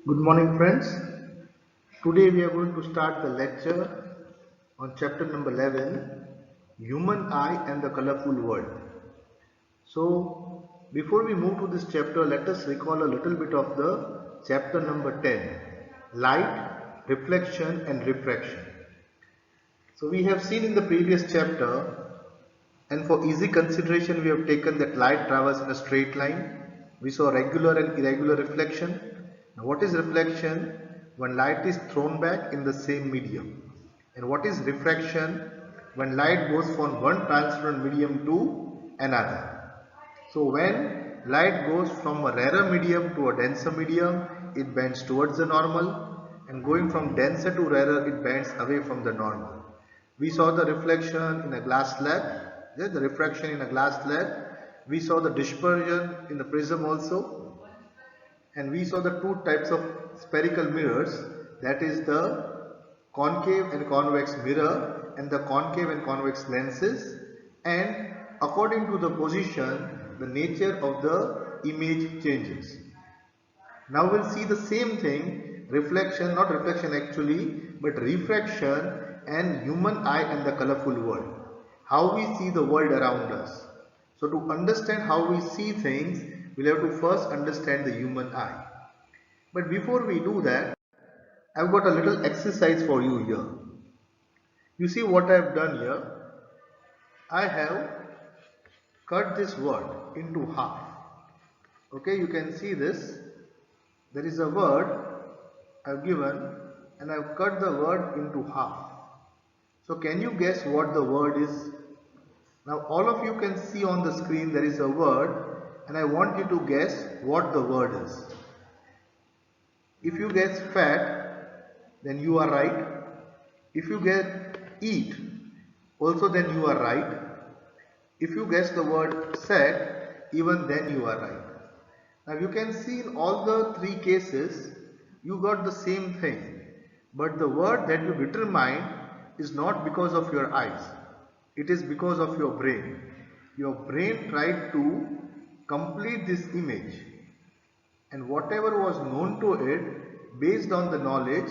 Good morning, friends. Today we are going to start the lecture on chapter number 11, Human Eye and the Colorful World. So, before we move to this chapter, let us recall a little bit of the chapter number 10, Light, Reflection and Refraction. So, we have seen in the previous chapter, and for easy consideration, we have taken that light travels in a straight line. We saw regular and irregular reflection. Now, what is reflection? When light is thrown back in the same medium. And what is refraction? When light goes from one transparent medium to another. So when light goes from a rarer medium to a denser medium, it bends towards the normal, and going from denser to rarer, it bends away from the normal. We saw the reflection in a glass slab, the refraction in a glass slab. We saw the dispersion in the prism also, and we saw the two types of spherical mirrors, that is the concave and convex mirror and the concave and convex lenses, and according to the position the nature of the image changes. Now we'll see the same thing, reflection, not reflection actually, but refraction and human eye and the colorful world. How we see the world around us. So to understand how we see things, we'll have to first understand the human eye. But before we do that, I've got a little exercise for you here. You see what I've done here? I have cut this word into half. Okay, you can see this. There is a word I've given and I've cut the word into half. So can you guess what the word is? Now all of you can see on the screen there is a word and I want you to guess what the word is. If you guess fat, then you are right. If you get eat, also then you are right. If you guess the word set, even then you are right. Now you can see in all the three cases, you got the same thing. But the word that you determined is not because of your eyes. It is because of your brain. Your brain tried to complete this image. And whatever was known to it, based on the knowledge,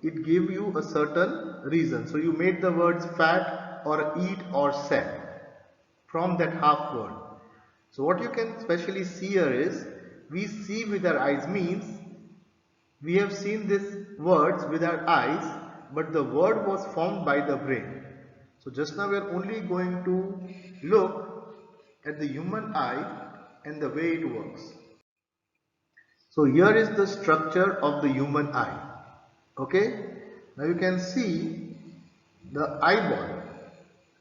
it gave you a certain reason. So you made the words fat or eat or set from that half word. So what you can specially see here is, we see with our eyes means we have seen these words with our eyes, but the word was formed by the brain. So just now we are only going to look at the human eye and the way it works. So here is the structure of the human eye. Okay, now you can see the eyeball.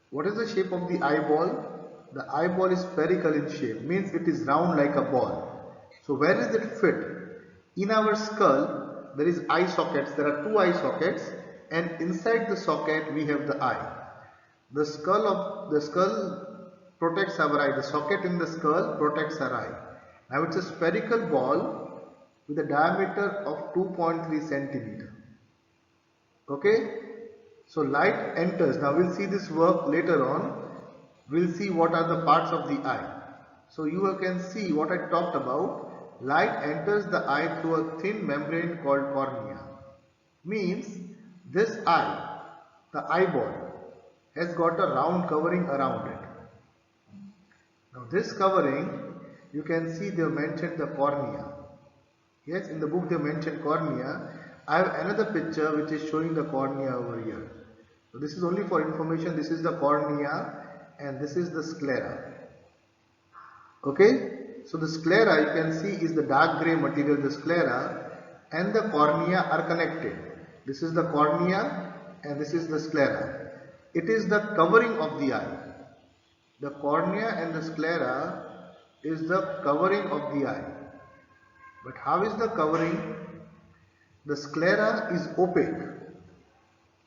What is the shape of the eyeball? The eyeball is spherical in shape, means it is round like a ball. So where does it fit? In our skull, there is eye sockets. There are two eye sockets, and inside the socket we have the eye. The skull protects our eye. The socket in the skull protects our eye. Now it's a spherical ball with a diameter of 2.3 centimeter. Okay, so light enters. Now we'll see this work later on. We'll see what are the parts of the eye. So you can see what I talked about. Light enters the eye through a thin membrane called cornea. Means this eye, the eyeball, has got a round covering around it. Now this covering, you can see they have mentioned the cornea. Yes, in the book they mentioned cornea. I have another picture which is showing the cornea over here. So this is only for information. This is the cornea and this is the sclera. Okay, so the sclera you can see is the dark grey material. The sclera and the cornea are connected. This is the cornea and this is the sclera. It is the covering of the eye. The cornea and the sclera is the covering of the eye. But how is the covering? The sclera is opaque.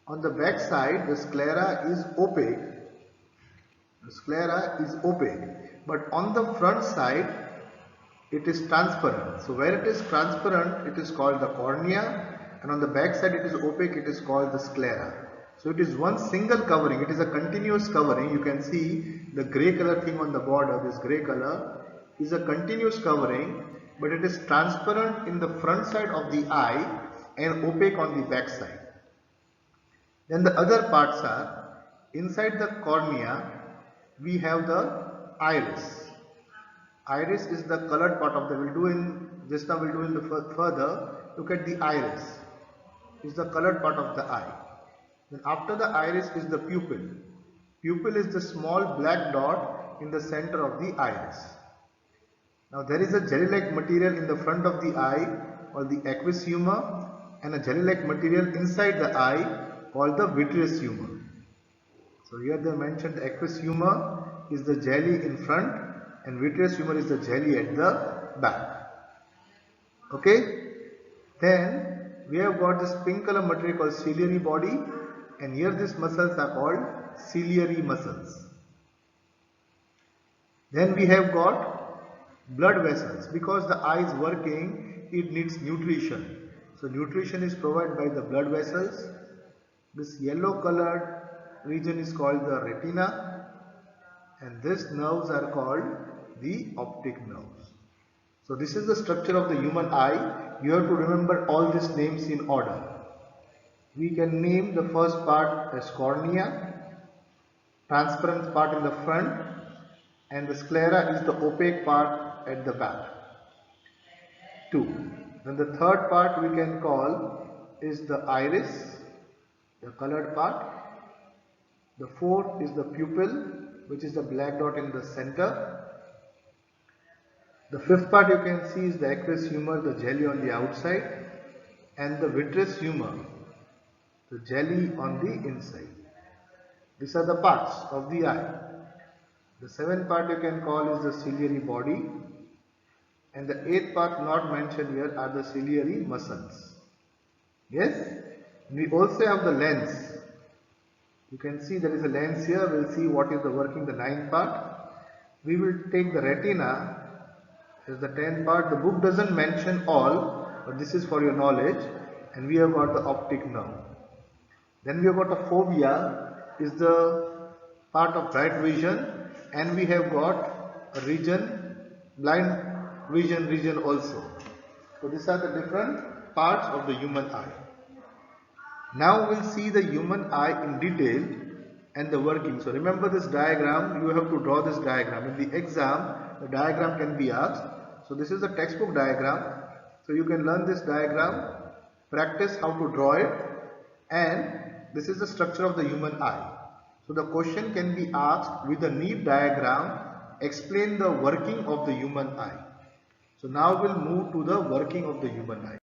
On the back side, the sclera is opaque. The sclera is opaque. But on the front side, it is transparent. So where it is transparent, it is called the cornea. And on the back side, it is opaque, it is called the sclera. So it is one single covering. It is a continuous covering. You can see the grey color thing on the border. This grey color is a continuous covering. but it is transparent in the front side of the eye and opaque on the back side. Then the other parts are, inside the cornea we have the iris. Iris is the colored part of the, just now we'll do in the further, look at the iris, is the colored part of the eye. Then after the iris is the pupil. Pupil is the small black dot in the center of the iris. Now there is a jelly-like material in the front of the eye called the aqueous humor, and a jelly-like material inside the eye called the vitreous humor. So here they mentioned the aqueous humor is the jelly in front and vitreous humor is the jelly at the back. Okay. Then we have got this pink color material called ciliary body, and here these muscles are called ciliary muscles. Then we have got blood vessels. Because the eye is working, it needs nutrition. So nutrition is provided by the blood vessels. This yellow colored region is called the retina, and these nerves are called the optic nerves. So this is the structure of the human eye. You have to remember all these names in order. We can name the first part as cornea, transparent part in the front, and the sclera is the opaque part at the back. 2. Then the third part we can call is the iris, the colored part. The fourth is the pupil, which is the black dot in the center. The fifth part you can see is the aqueous humor, the jelly on the outside, and the vitreous humor, the jelly on the inside. These are the parts of the eye. The seventh part you can call is the ciliary body, and the eighth part not mentioned here are the ciliary muscles. Yes? We also have the lens. You can see there is a lens here. We'll see what is the working, the ninth part. We will take the retina as the 10th part. The book doesn't mention all, but this is for your knowledge. And we have got the optic nerve. Then we have got a fovea, is the part of bright vision, and we have got a region, blind vision region also. So these are the different parts of the human eye. Now we'll see the human eye in detail and the working. So remember this diagram, you have to draw this diagram. In the exam, the diagram can be asked. So this is a textbook diagram. So you can learn this diagram, practice how to draw it, and this is the structure of the human eye. So the question can be asked with a neat diagram, explain the working of the human eye. So now we'll move to the working of the human eye.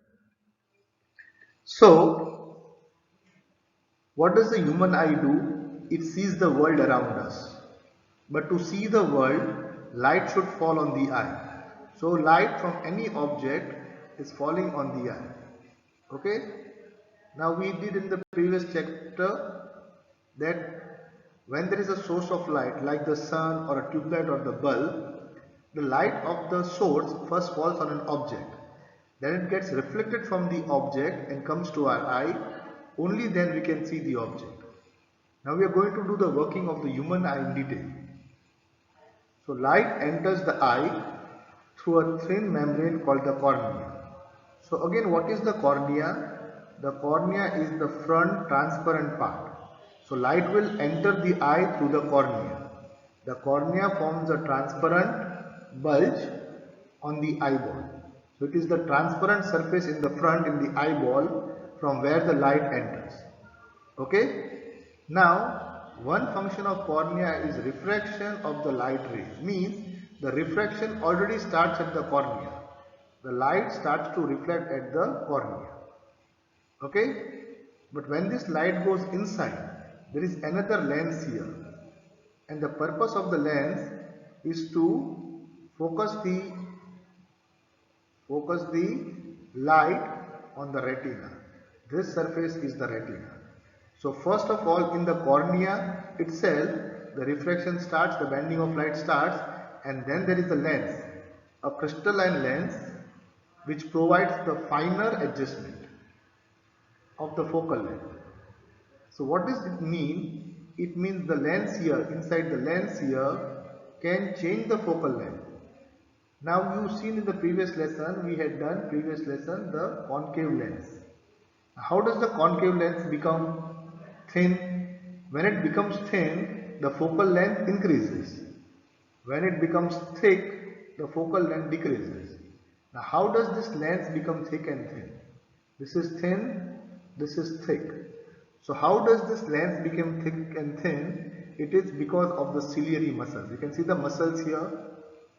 So what does the human eye do? It sees the world around us. But to see the world, light should fall on the eye. So light from any object is falling on the eye. Okay? Now we did in the previous chapter that when there is a source of light like the sun or a tube light or the bulb, the light of the source first falls on an object. Then it gets reflected from the object and comes to our eye. Only then we can see the object. Now we are going to do the working of the human eye in detail. So light enters the eye through a thin membrane called the cornea. So again, what is the cornea? The cornea is the front transparent part. So light will enter the eye through the cornea. The cornea forms a transparent bulge on the eyeball. So it is the transparent surface in the front in the eyeball from where the light enters. Okay? Now, one function of cornea is refraction of the light rays. Means the refraction already starts at the cornea. The light starts to reflect at the cornea. Okay? But when this light goes inside, there is another lens here. And the purpose of the lens is to focus the light on the retina. This surface is the retina. So first of all, in the cornea itself, the refraction starts, the bending of light starts, and then there is a lens, a crystalline lens which provides the finer adjustment of the focal length. So what does it mean? It means the lens here, inside the lens here, can change the focal length. Now you've seen in the previous lesson, we had done previous lesson the concave lens. How does the concave lens become thin? When it becomes thin, the focal length increases. When it becomes thick, the focal length decreases. Now how does this lens become thick and thin? This is thin, this is thick. So how does this lens become thick and thin? It is because of the ciliary muscles. You can see the muscles here.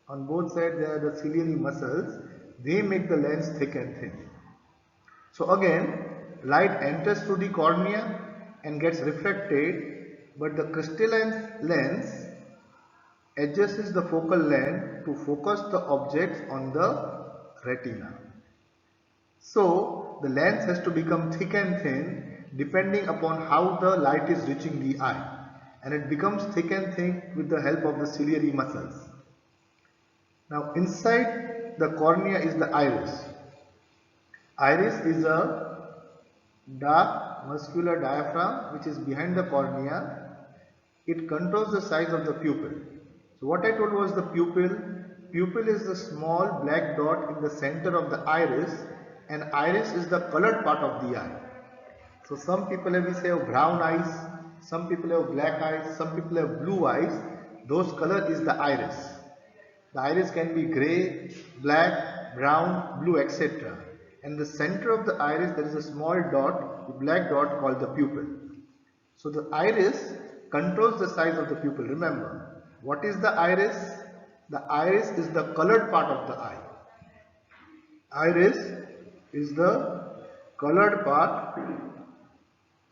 On both sides there are the ciliary muscles. They make the lens thick and thin. So again, light enters through the cornea and gets refracted, but the crystalline lens adjusts the focal length to focus the objects on the retina. So the lens has to become thick and thin depending upon how the light is reaching the eye, and it becomes thick and thin with the help of the ciliary muscles. Now inside the cornea is the iris. Iris is a dark muscular diaphragm which is behind the cornea. It controls the size of the pupil. So what I told was the pupil. Pupil is the small black dot in the center of the iris, and iris is the colored part of the eye. So some people have, we say, have brown eyes, some people have black eyes, some people have blue eyes. Those color is the iris. The iris can be grey, black, brown, blue, etc. And the center of the iris there is a small dot, the black dot called the pupil. So the iris controls the size of the pupil. Remember, what is the iris? The iris is the colored part of the eye. Iris is the colored part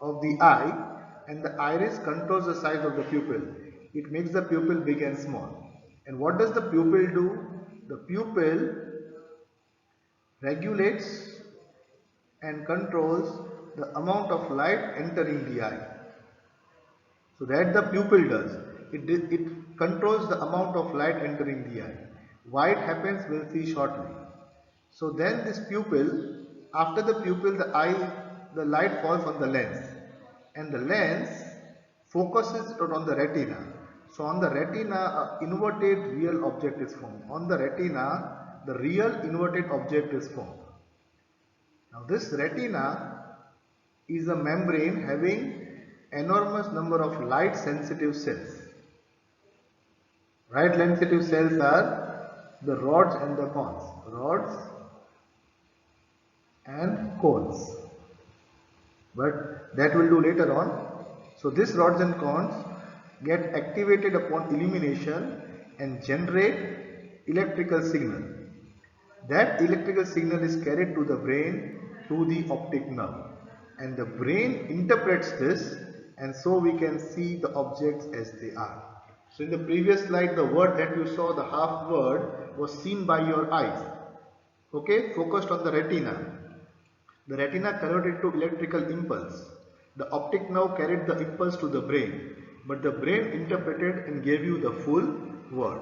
of the eye, and the iris controls the size of the pupil. It makes the pupil big and small. And what does the pupil do? The pupil regulates and controls the amount of light entering the eye. So that the pupil does. It controls the amount of light entering the eye. Why it happens, we'll see shortly. So then this pupil, after the pupil, the light falls on the lens, and the lens focuses it on the retina. So on the retina, an inverted real object is formed. On the retina, the real inverted object is formed. Now this retina is a membrane having enormous number of light sensitive cells. Light sensitive cells are the rods and the cones. Rods and cones. But that we'll do later on. So these rods and cones get activated upon illumination and generate electrical signal. That electrical signal is carried to the brain through the optic nerve, and the brain interprets this, and so we can see the objects as they are. So in the previous slide, the word that you saw, the half word, was seen by your eyes. Okay, focused on the retina. The retina converted to electrical impulse. The optic nerve carried the impulse to the brain, but the brain interpreted and gave you the full word.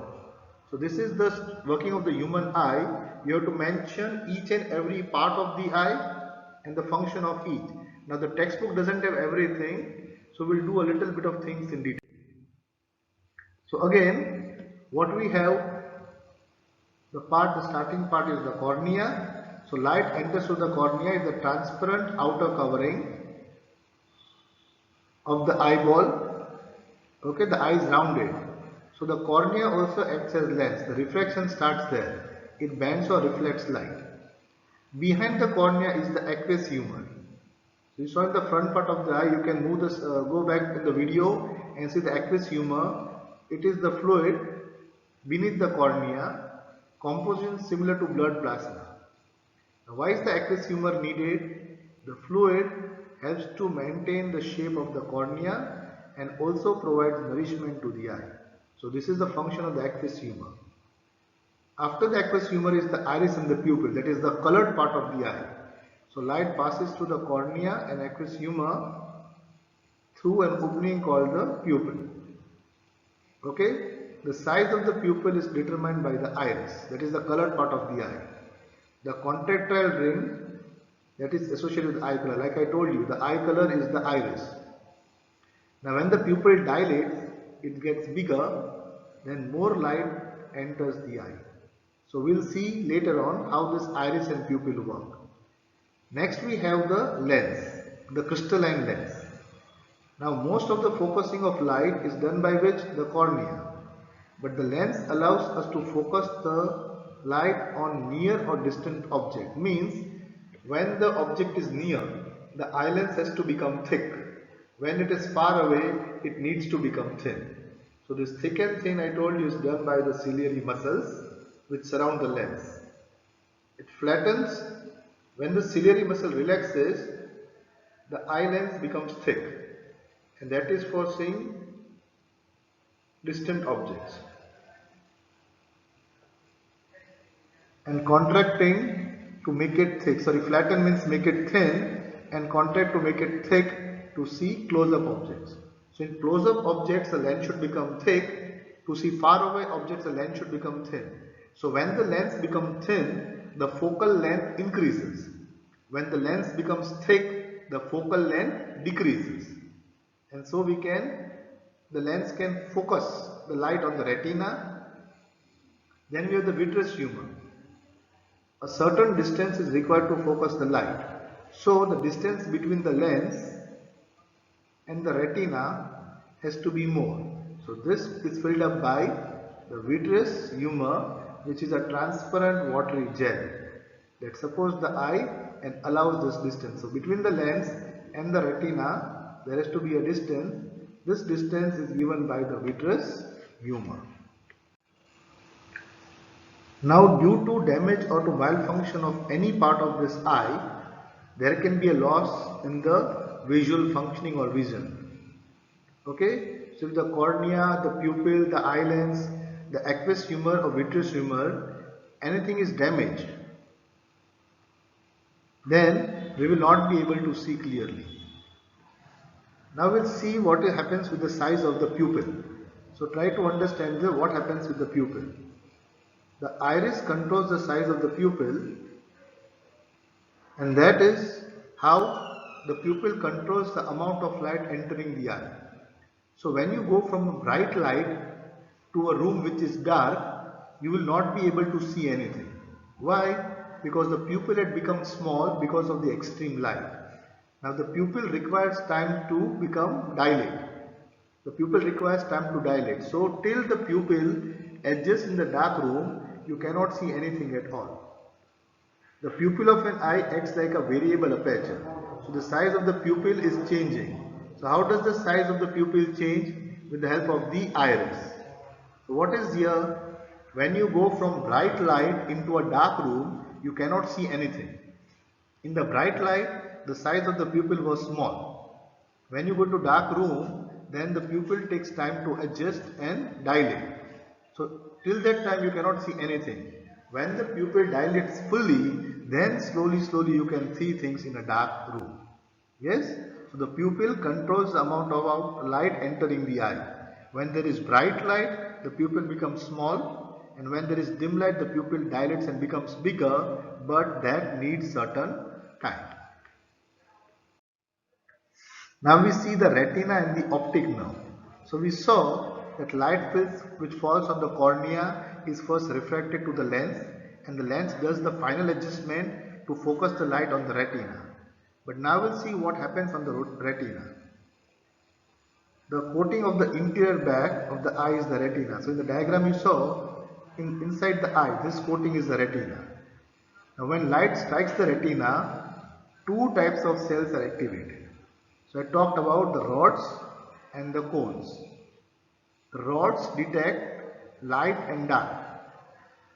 So this is the working of the human eye. You have to mention each and every part of the eye and the function of each. Now the textbook doesn't have everything, so we'll do a little bit of things in detail. So again, what we have, the starting part is the cornea. So light enters through the cornea is the transparent outer covering of the eyeball. Okay, the eye is rounded. So the cornea also acts as lens. The refraction starts there. It bends or reflects light. Behind the cornea is the aqueous humor. So you saw in the front part of the eye, you can move this, go back in the video and see the aqueous humor. It is the fluid beneath the cornea, composition similar to blood plasma. Now, why is the aqueous humor needed? The fluid helps to maintain the shape of the cornea and also provides nourishment to the eye. So this is the function of the aqueous humor. After the aqueous humor is the iris and the pupil, that is the colored part of the eye. So light passes through the cornea and aqueous humor through an opening called the pupil. Okay, the size of the pupil is determined by the iris, that is the colored part of the eye. The contractile ring that is associated with eye color, like I told you, the eye color is the iris. Now when the pupil dilates, it gets bigger, then more light enters the eye. So we'll see later on how this iris and pupil work. Next we have the lens, the crystalline lens. Now most of the focusing of light is done by which? The cornea. But the lens allows us to focus the light on near or distant object. Means when the object is near, the eye lens has to become thick. When it is far away, it needs to become thin. So this thick and thin I told you is done by the ciliary muscles which surround the lens. It flattens. When the ciliary muscle relaxes, the eye lens becomes thick, and that is for seeing distant objects. And contracting to make it thick. Sorry, flatten means make it thin, and contract to make it thick to see close-up objects. So in close-up objects, the lens should become thick. To see far away objects, the lens should become thin. So when the lens becomes thin, the focal length increases. When the lens becomes thick, the focal length decreases. And so the lens can focus the light on the retina. Then we have the vitreous humor. A certain distance is required to focus the light. So the distance between the lens and the retina has to be more. So this is filled up by the vitreous humor, which is a transparent watery gel that supports the eye and allows this distance. So between the lens and the retina there has to be a distance. This distance is given by the vitreous humor. Now due to damage or to malfunction of any part of this eye, there can be a loss in the visual functioning or vision. Okay, so if the cornea, the pupil, the eye lens, the aqueous humor or vitreous humor, anything is damaged, then we will not be able to see clearly. Now we'll see what happens with the size of the pupil. So try to understand what happens with the pupil. The iris controls the size of the pupil, and that is how the pupil controls the amount of light entering the eye. So when you go from a bright light to a room which is dark, you will not be able to see anything. Why? Because the pupil had become small because of the extreme light. Now the pupil requires time to become dilate. The pupil requires time to dilate. So till the pupil adjusts in the dark room, you cannot see anything at all. The pupil of an eye acts like a variable aperture. So the size of the pupil is changing. So how does the size of the pupil change? With the help of the iris. So what is here? When you go from bright light into a dark room, you cannot see anything. In the bright light, the size of the pupil was small. When you go to dark room, then the pupil takes time to adjust and dilate. So till that time you cannot see anything. When the pupil dilates fully, then slowly you can see things in a dark room. Yes? So the pupil controls the amount of light entering the eye. When there is bright light, the pupil becomes small, and when there is dim light, the pupil dilates and becomes bigger, but that needs certain time. Now we see the retina and the optic nerve. So we saw that light which falls on the cornea is first refracted to the lens, and the lens does the final adjustment to focus the light on the retina. But now we'll see what happens on the retina. The coating of the interior back of the eye is the retina. So in the diagram you saw, inside the eye, this coating is the retina. Now when light strikes the retina, two types of cells are activated. So I talked about the rods and the cones. The rods detect light and dark.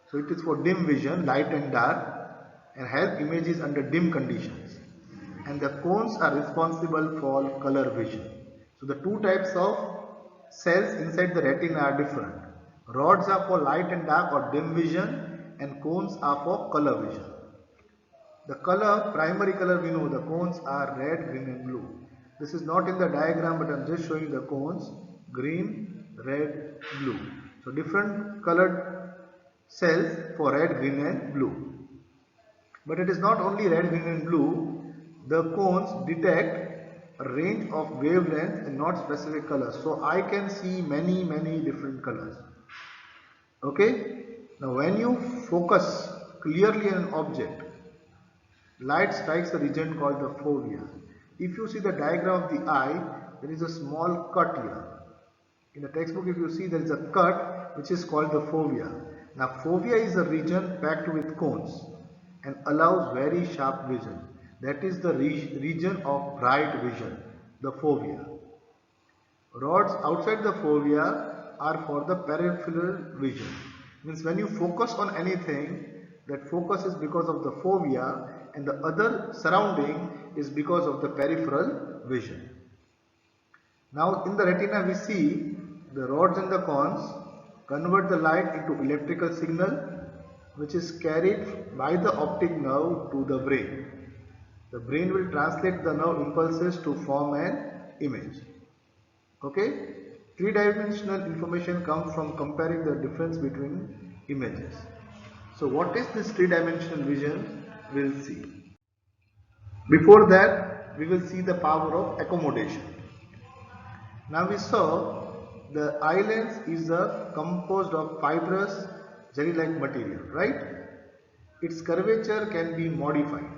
So it is for dim vision, light and dark, and help images under dim conditions. And the cones are responsible for color vision. So the two types of cells inside the retina are different. Rods are for light and dark or dim vision, and cones are for color vision. The color, primary color we know, the cones are red, green and blue. This is not in the diagram, but I am just showing the cones, green, red, blue. So different colored cells for red, green and blue. But it is not only red, green and blue. The cones detect a range of wavelengths and not specific colors. So I can see many different colors. Okay. Now when you focus clearly on an object, light strikes a region called the fovea. If you see the diagram of the eye, there is a small cut here. In the textbook, if you see, there is a cut which is called the fovea. Now fovea is a region packed with cones and allows very sharp vision. That is the region of bright vision, the fovea. Rods outside the fovea are for the peripheral vision. Means when you focus on anything, that focus is because of the fovea, and the other surrounding is because of the peripheral vision. Now in the retina we see the rods and the cones convert the light into electrical signal, which is carried by the optic nerve to the brain. The brain will translate the nerve impulses to form an image. Okay? Three-dimensional information comes from comparing the difference between images. So what is this three-dimensional vision? We'll see. Before that, we will see the power of accommodation. Now we saw the eye lens is composed of fibrous jelly-like material, right? Its curvature can be modified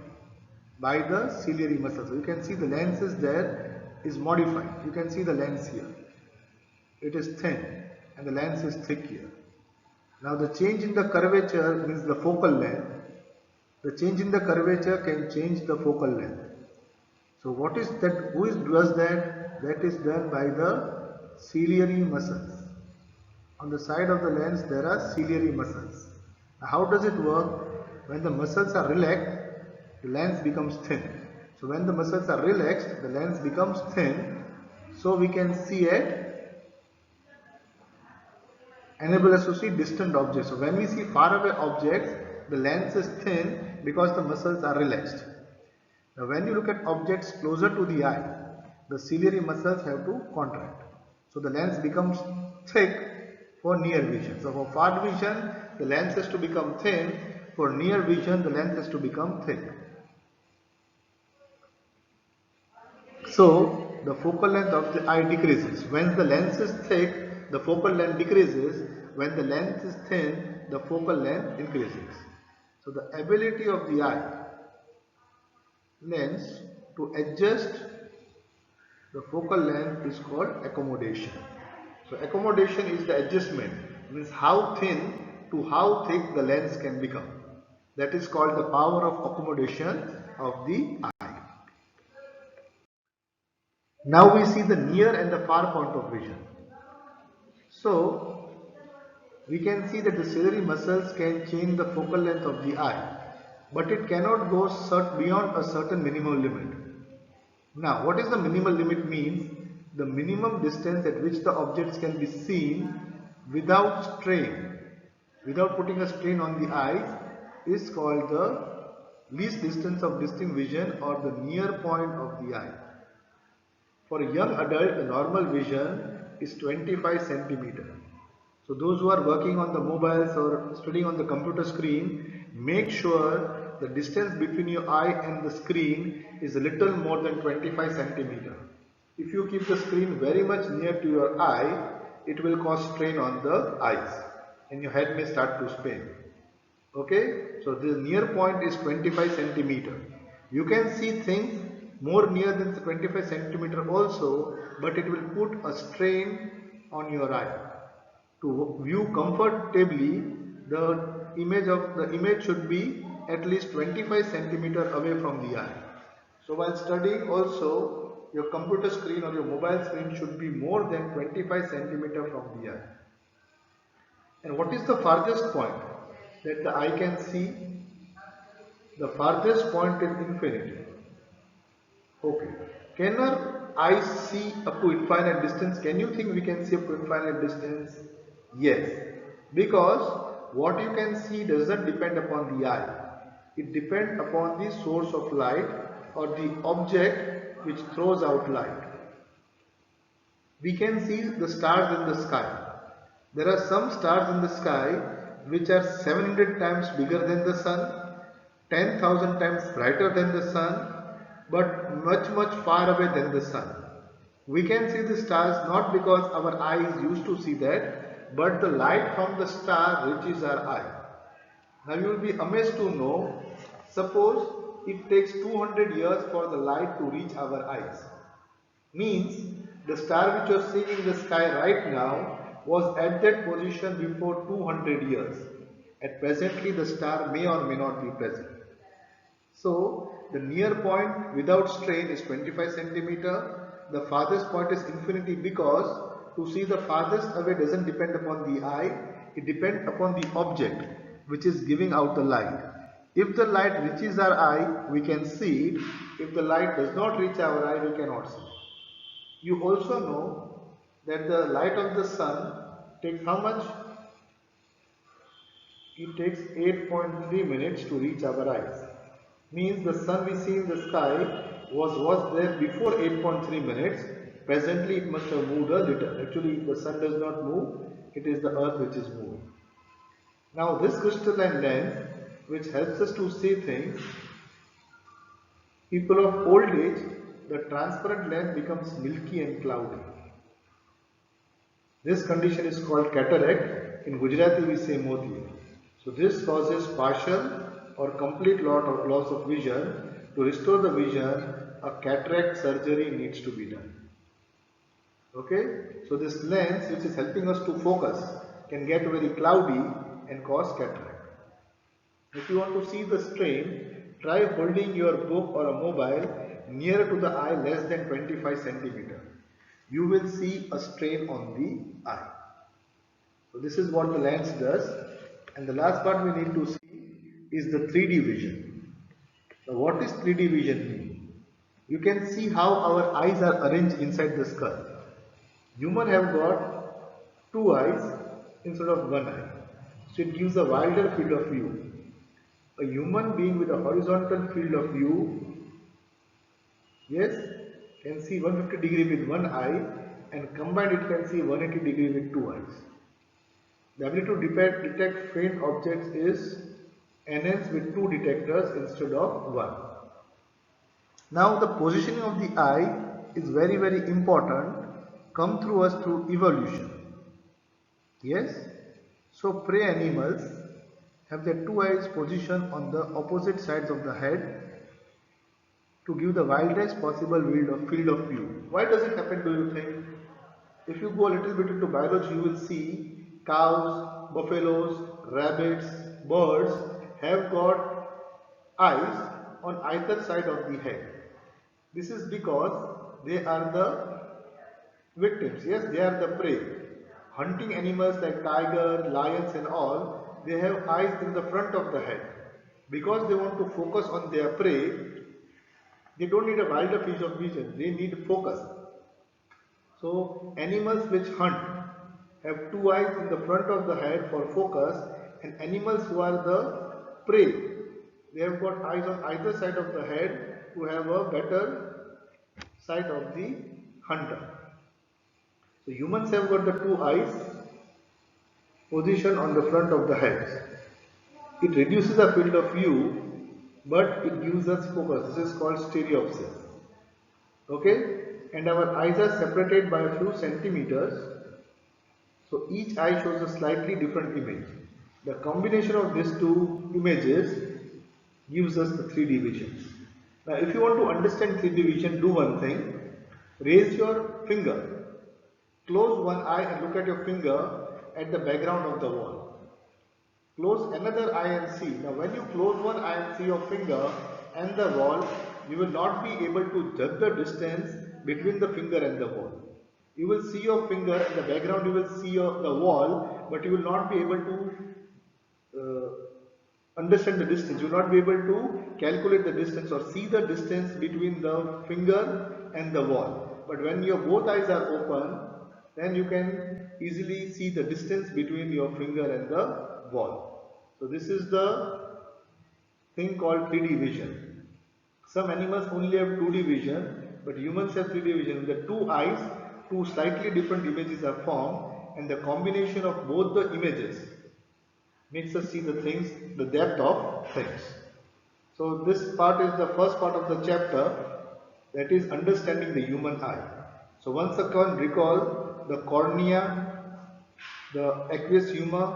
by the ciliary muscle. So you can see the lens is there, is modified. You can see the lens here. It is thin and the lens is thick here. Now the change in the curvature means the focal length. The change in the curvature can change the focal length. So what is that? Who does that? That is done by the ciliary muscles. On the side of the lens there are ciliary muscles. Now how does it work? When the muscles are relaxed, the lens becomes thin. So when the muscles are relaxed, the lens becomes thin. So we can see it, enable us to see distant objects. So when we see far away objects, the lens is thin because the muscles are relaxed. Now when you look at objects closer to the eye, the ciliary muscles have to contract. So the lens becomes thick for near vision. So for far vision, the lens has to become thin. For near vision, the lens has to become thick. So the focal length of the eye decreases. When the lens is thick, the focal length decreases. When the lens is thin, the focal length increases. So the ability of the eye lens to adjust the focal length is called accommodation. So accommodation is the adjustment, means how thin to how thick the lens can become. That is called the power of accommodation of the eye. Now we see the near and the far point of vision. So we can see that the ciliary muscles can change the focal length of the eye, but it cannot go beyond a certain minimum limit. Now what is the minimal limit means? The minimum distance at which the objects can be seen without strain, without putting a strain on the eyes, is called the least distance of distinct vision, or the near point of the eye. For a young adult, the normal vision is 25 centimeter. So those who are working on the mobiles or studying on the computer screen, make sure the distance between your eye and the screen is a little more than 25 centimeter. If you keep the screen very much near to your eye, it will cause strain on the eyes and your head may start to spin. Okay, so the near point is 25 centimeter. You can see things more near than 25 centimeter also, but it will put a strain on your eye. To view comfortably, the image should be at least 25 centimeter away from the eye. So while studying also, your computer screen or your mobile screen should be more than 25 centimeter from the eye. And what is the farthest point that the eye can see? The farthest point is infinity. Okay. Can our eyes see up to infinite distance? Can you think we can see up to infinite distance? Yes. Because what you can see does not depend upon the eye. It depends upon the source of light or the object which throws out light. We can see the stars in the sky. There are some stars in the sky which are 700 times bigger than the sun, 10,000 times brighter than the sun, but much far away than the sun. We can see the stars not because our eye is used to see that, but the light from the star reaches our eye. Now you will be amazed to know, suppose it takes 200 years for the light to reach our eyes. Means the star which you are seeing in the sky right now was at that position before 200 years. At presently the star may or may not be present. So the near point without strain is 25 centimeter. The farthest point is infinity, because to see the farthest away doesn't depend upon the eye, it depends upon the object which is giving out the light. If the light reaches our eye, we can see it. If the light does not reach our eye, we cannot see. You also know that the light of the sun takes how much? It takes 8.3 minutes to reach our eyes. Means the sun we see in the sky was there before 8.3 minutes. Presently it must have moved a little. Actually the sun does not move, it is the earth which is moving. Now this crystalline lens which helps us to see things, people of old age, the transparent lens becomes milky and cloudy. This condition is called cataract. In Gujarati we say motiya. So this causes partial or complete loss of vision. To restore the vision, a cataract surgery needs to be done. Okay, so this lens which is helping us to focus can get very cloudy and cause cataract. If you want to see the strain, try holding your book or a mobile nearer to the eye less than 25 centimeter. You will see a strain on the eye. So this is what the lens does. And the last part we need to see is the 3D vision. Now what is 3D vision mean? You can see how our eyes are arranged inside the skull. Human have got two eyes instead of one eye. So it gives a wider field of view. A human being with a horizontal field of view, yes, can see 150 degree with one eye, and combined it can see 180 degree with two eyes. The ability to detect faint objects is enhanced with two detectors instead of one. Now the positioning of the eye is very important, come through us through evolution. Yes, so prey animals have their two eyes positioned on the opposite sides of the head to give the widest possible field of view. Why does it happen, do you think? If you go a little bit into biology, you will see cows, buffaloes, rabbits, birds have got eyes on either side of the head. This is because they are the victims, yes, they are the prey. Hunting animals like tiger, lions and all, they have eyes in the front of the head. Because they want to focus on their prey, they don't need a wider field of vision, they need focus. So animals which hunt have two eyes in the front of the head for focus, and animals who are the prey, they have got eyes on either side of the head to have a better sight of the hunter. So humans have got the two eyes positioned on the front of the head. It reduces the field of view, but it gives us focus. This is called stereopsis. Okay? And our eyes are separated by a few centimeters. So each eye shows a slightly different image. The combination of these two images gives us the 3D vision. Now if you want to understand 3D vision, do one thing. Raise your finger. Close one eye and look at your finger at the background of the wall. Close another eye and see. Now when you close one eye and see your finger and the wall, you will not be able to judge the distance between the finger and the wall. You will see your finger in the background, you will see the wall, but you will not be able to understand the distance. You will not be able to calculate the distance or see the distance between the finger and the wall. But when your both eyes are open, then you can easily see the distance between your finger and the wall. So this is the thing called 3D vision. Some animals only have 2D vision, but humans have 3D vision. With the two eyes, two slightly different images are formed, and the combination of both the images makes us see the things, the depth of things. So this part is the first part of the chapter, that is understanding the human eye. So once again recall the cornea, the aqueous humor,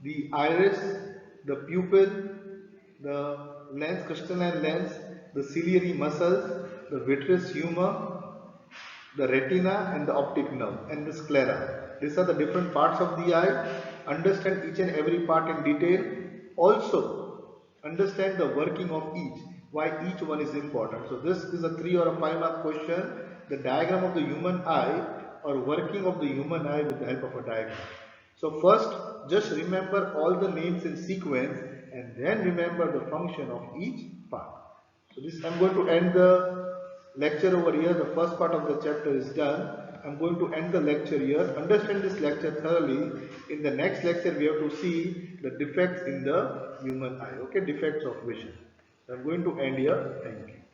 the iris, the pupil, the lens, crystalline lens, the ciliary muscles, the vitreous humor, the retina and the optic nerve and the sclera. These are the different parts of the eye. Understand each and every part in detail. Also, understand the working of each, why each one is important. So this is a 3 or a 5 mark question. The diagram of the human eye or working of the human eye with the help of a diagram. So first, just remember all the names in sequence and then remember the function of each part. So this, I'm going to end the lecture over here. The first part of the chapter is done. I'm going to end the lecture here. Understand this lecture thoroughly. In the next lecture, we have to see the defects in the human eye. Okay, defects of vision. So I'm going to end here. Thank you.